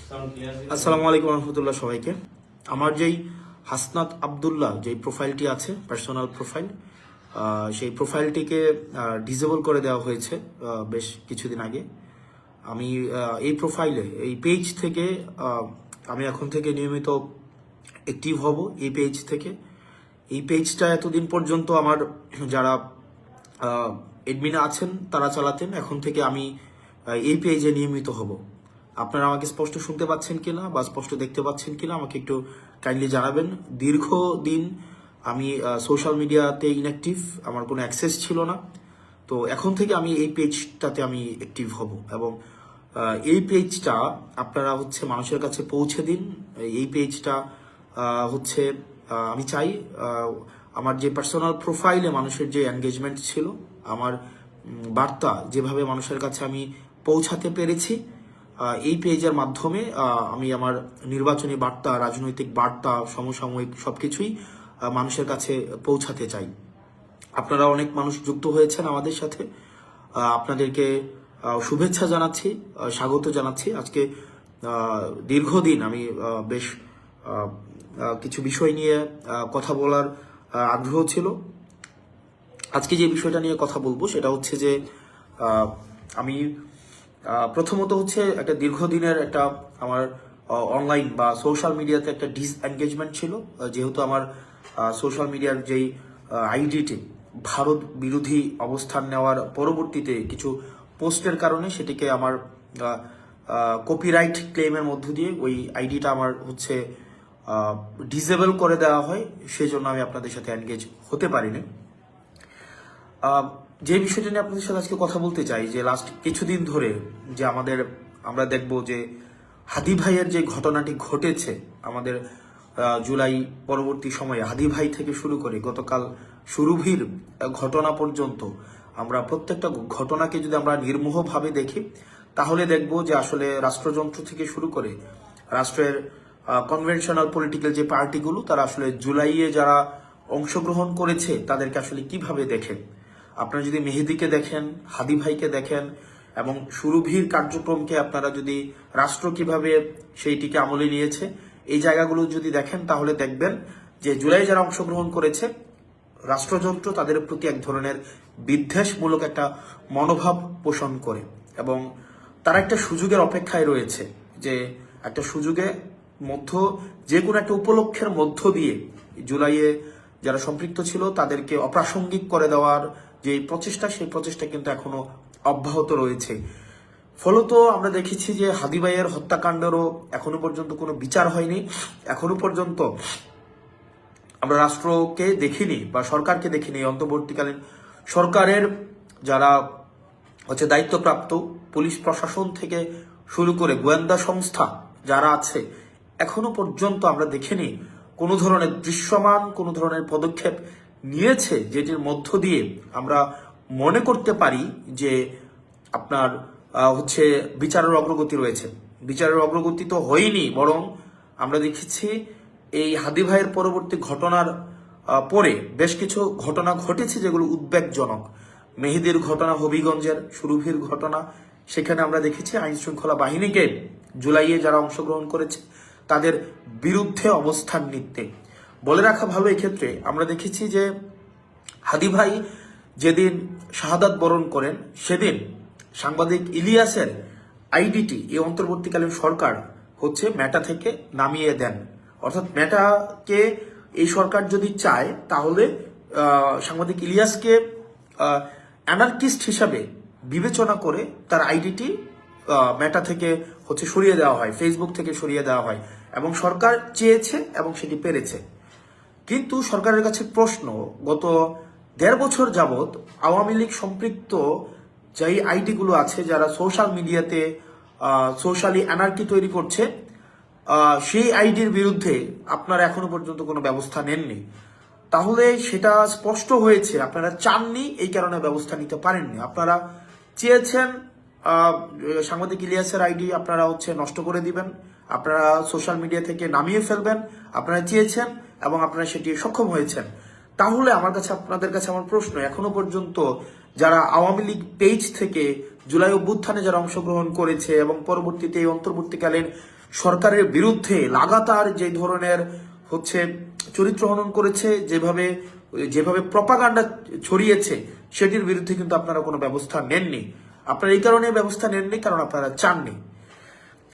আসসালামু আলাইকুম রহমতুল্লাহ সবাইকে। আমার যেই হাসনাত আবদুল্লাহ যেই প্রোফাইলটি আছে, পার্সোনাল প্রোফাইল, সেই প্রোফাইলটিকে ডিসেবল করে দেওয়া হয়েছে বেশ কিছুদিন আগে। আমি এই প্রোফাইলে, এই পেজ থেকে আমি এখন থেকে নিয়মিত অ্যাক্টিভ হব। এই পেজ থেকে, এই পেজটা এতদিন পর্যন্ত আমার যারা এডমিন আছেন তারা চালাতেন। এখন থেকে আমি এই পেজে নিয়মিত হব। আপনারা আমাকে স্পষ্ট শুনতে পাচ্ছেন কিনা বা স্পষ্ট দেখতে পাচ্ছেন কিনা আমাকে একটু কাইন্ডলি জানাবেন। দীর্ঘদিন আমি সোশ্যাল মিডিয়াতে ইনঅ্যাক্টিভ, আমার কোনো অ্যাক্সেস ছিল না। তো এখন থেকে আমি এই পেজটাতে আমি অ্যাক্টিভ হব এবং এই পেজটা আপনারা মানুষের কাছে পৌঁছে দিন। এই পেজটা আমি চাই আমার যে পার্সোনাল প্রোফাইলে মানুষের যে এনগেজমেন্ট ছিল, আমার বার্তা যেভাবে মানুষের কাছে আমি পৌঁছাতে পেরেছি, এই পেজের মাধ্যমে আমি আমার নির্বাচনী বার্তা, রাজনৈতিক বার্তা, সমসাময়িক সবকিছুই মানুষের কাছে পৌঁছাতে চাই। আপনারা অনেক মানুষ যুক্ত হয়েছেন আমাদের সাথে, আপনাদেরকে শুভেচ্ছা জানাচ্ছি, স্বাগত জানাচ্ছি। আজকে দীর্ঘদিন আমি বেশ কিছু বিষয় নিয়ে কথা বলার আগ্রহ ছিল। আজকে যে বিষয়টা নিয়ে কথা বলবো সেটা হচ্ছে যে আমি প্রথমত একটা দীর্ঘদিনের একটা আমার অনলাইন বা সোশ্যাল মিডিয়াতে একটা ডিসএনগেজমেন্ট ছিল। যেহেতু আমার সোশ্যাল মিডিয়ার যেই আইডিটি ভারত বিরোধী অবস্থান নেওয়ার পরবর্তীতে কিছু পোস্টের কারণে সেটিকে আমার কপিরাইট ক্লেমের মধ্য দিয়ে ওই আইডিটা আমার ডিসেবল করে দেওয়া হয়। সেই জন্য আমি আপনাদের সাথে এনগেজ হতে পারিনি। যে বিষয়টা নিয়ে আপনাদের সাথে আজকে কথা বলতে চাই, যে লাস্ট কিছুদিন ধরে যে আমরা দেখব যে হাদি ভাইয়ের যে ঘটনাটি ঘটেছে, আমাদের জুলাই পরবর্তী সময়ে হাদি ভাই থেকে শুরু করে গতকাল সুরভির ঘটনা পর্যন্ত আমরা প্রত্যেকটা ঘটনাকে যদি আমরা নির্মোহভাবে দেখি, তাহলে দেখব যে আসলে রাষ্ট্রযন্ত্র থেকে শুরু করে রাষ্ট্রের কনভেনশনাল পলিটিক্যাল যে পার্টিগুলো, তারা আসলে জুলাইয়ে যারা অংশগ্রহণ করেছে তাদেরকে আসলে কিভাবে দেখেন। আপনারা যদি মেহেদিকে দেখেন, হাদি ভাইকে দেখেন এবং সুরভির কার্যক্রমকে আপনারা যদি রাষ্ট্র কিভাবে সেইটিকে আমলে নিয়েছে, এই জায়গাগুলো যদি দেখেন, তাহলে দেখবেন যে জুলাই যারা অংশগ্রহণ করেছে, রাষ্ট্রযন্ত্র তাদের প্রতি এক ধরনের বিদ্বেষমূলক একটা মনোভাব পোষণ করে এবং তারা একটা সুযোগের অপেক্ষায় রয়েছে, যে একটা সুযোগে যে কোনো একটা উপলক্ষের মধ্য দিয়ে জুলাইয়ে যারা সম্পৃক্ত ছিল তাদেরকে অপ্রাসঙ্গিক করে দেওয়ার যে প্রচেষ্টা, সেই প্রচেষ্টা কিন্তু এখনো অব্যাহত রয়েছে। ফলত আমরা দেখেছি যে হাদি ভাইয়ের হত্যাকাণ্ডেরও এখনো পর্যন্ত কোনো বিচার হয়নি। এখনো পর্যন্ত আমরা রাষ্ট্রকে দেখিনি বা সরকারকে দেখিনি, অন্তর্বর্তীকালীন সরকারের যারা দায়িত্বপ্রাপ্ত পুলিশ প্রশাসন থেকে শুরু করে গোয়েন্দা সংস্থা যারা আছে, এখনো পর্যন্ত আমরা দেখিনি কোনো ধরনের দৃশ্যমান কোনো ধরনের পদক্ষেপ নিয়েছে, যেটির মধ্য দিয়ে আমরা মনে করতে পারি যে আপনার বিচারের অগ্রগতি রয়েছে। বিচারের অগ্রগতি তো হয়নি, বরং আমরা দেখেছি এই হাদি ভাইয়ের পরবর্তী ঘটনার পরে বেশ কিছু ঘটনা ঘটেছে যেগুলো উদ্বেগজনক। মেহেদির ঘটনা, হবিগঞ্জের সুরভির ঘটনা, সেখানে আমরা দেখেছি আইন শৃঙ্খলা বাহিনীকে জুলাইয়ে যারা অংশগ্রহণ করেছে তাদের বিরুদ্ধে অবস্থান নিতে। বলে রাখা ভালো এক্ষেত্রে, আমরা দেখেছি যে হাদি ভাই যেদিন শাহাদাত বরণ করেন, সেদিন সাংবাদিক ইলিয়াসের আইডিটি এই অন্তর্বর্তীকালীন সরকার মেটা থেকে নামিয়ে দেন। অর্থাৎ মেটাকে এই সরকার যদি চায়, তাহলে সাংবাদিক ইলিয়াসকে অ্যানার্কিস্ট হিসাবে বিবেচনা করে তার আইডিটি মেটা থেকে সরিয়ে দেওয়া হয়, ফেসবুক থেকে সরিয়ে দেওয়া হয় এবং সরকার চেয়েছে এবং সেটি পেরেছে। কিন্তু সরকারের কাছে প্রশ্ন, গত 1.5 বছর যাবৎ আওয়ামী লীগ সম্পৃক্ত যেই আইডিগুলো আছে, যারা সোশ্যাল মিডিয়াতে সোশ্যালি অ্যানার্কি তৈরি করছে, সেই আইডির বিরুদ্ধে আপনারা এখনো পর্যন্ত কোনো ব্যবস্থা নেননি। তাহলে সেটা স্পষ্ট হয়েছে আপনারা চাননি, এই কারণে ব্যবস্থা নিতে পারেননি। আপনারা চেয়েছেন সাংবাদিক ইলিয়াসের আইডি আপনারা নষ্ট করে দিবেন, আপনারা সোশ্যাল মিডিয়া থেকে নামিয়ে ফেলবেন, আপনারা চেয়েছেন এবং আপনারা সেটি সক্ষম হয়েছেন। তাহলে আপনাদের কাছে আমার প্রশ্ন, এখনো পর্যন্ত যারা আওয়ামী লীগ পেজ থেকে জুলাই অভ্যুত্থানে যারা অংশগ্রহণ করেছে এবং পরবর্তীতে এই অন্তর্বর্তীকালীন সরকারের বিরুদ্ধে লাগাতার যে ধরনের হচ্ছে চরিত্র হনন করেছে, যেভাবে যেভাবে প্রপাগান্ডা ছড়িয়েছে, সেটির বিরুদ্ধে কিন্তু আপনারা কোনো ব্যবস্থা নেননি। আপনারা এই কারণে ব্যবস্থা নেননি কারণ আপনারা চাননি।